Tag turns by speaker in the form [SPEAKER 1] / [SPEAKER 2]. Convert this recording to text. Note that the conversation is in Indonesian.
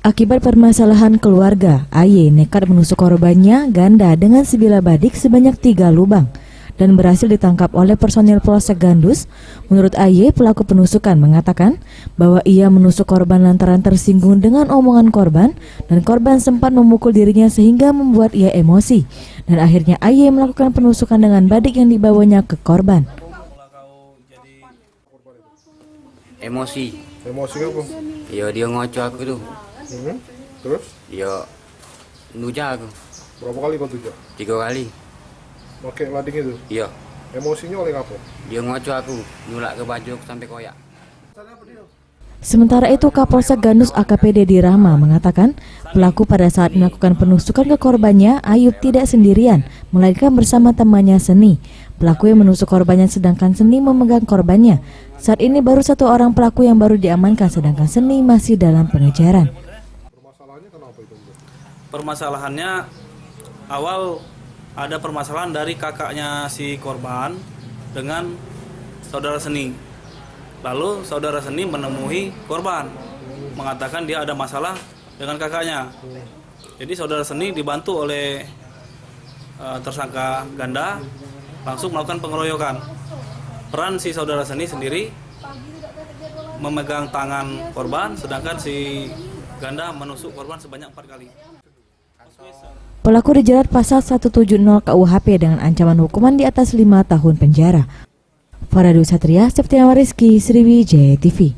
[SPEAKER 1] Akibat permasalahan keluarga, AY nekat menusuk korbannya ganda dengan sebilah badik sebanyak 3 lubang dan berhasil ditangkap oleh personil Polsek Gandus. Menurut AY, pelaku penusukan mengatakan bahwa ia menusuk korban lantaran tersinggung dengan omongan korban dan korban sempat memukul dirinya sehingga membuat ia emosi. Dan akhirnya AY melakukan penusukan dengan badik yang dibawanya ke korban.
[SPEAKER 2] Emosi
[SPEAKER 3] apa?
[SPEAKER 2] ya dia ngoco aku tuh.
[SPEAKER 3] Terus?
[SPEAKER 2] Ya nuja aku
[SPEAKER 3] Berapa kali kau tujak?
[SPEAKER 2] 3 kali.
[SPEAKER 3] Pakai lading itu?
[SPEAKER 2] Iya,
[SPEAKER 3] Emosinya oleh apa?
[SPEAKER 2] dia ngoco aku nyulak ke baju sampai koyak.
[SPEAKER 1] Sementara itu, Kapolsek Gandus AKP Dedi Rahma mengatakan pelaku pada saat melakukan penusukan ke korbannya, Ayub tidak sendirian, melainkan bersama temannya Seni. Pelaku yang menusuk korbannya sedangkan Seni memegang korbannya. Saat ini baru 1 orang pelaku yang baru diamankan sedangkan Seni masih dalam pengejaran.
[SPEAKER 3] Permasalahannya kenapa itu?
[SPEAKER 4] Permasalahannya awal ada permasalahan dari kakaknya si korban dengan saudara Seni. Lalu saudara Seni menemui korban, mengatakan dia ada masalah dengan kakaknya. Jadi saudara Seni dibantu oleh tersangka ganda langsung melakukan pengeroyokan. Peran si saudara Seni sendiri memegang tangan korban, sedangkan si ganda menusuk korban sebanyak 4 kali.
[SPEAKER 1] Pelaku dijerat pasal 170 KUHP dengan ancaman hukuman di atas 5 tahun penjara. Faradu Satria, Septiawan Rizky, Sriwijaya TV.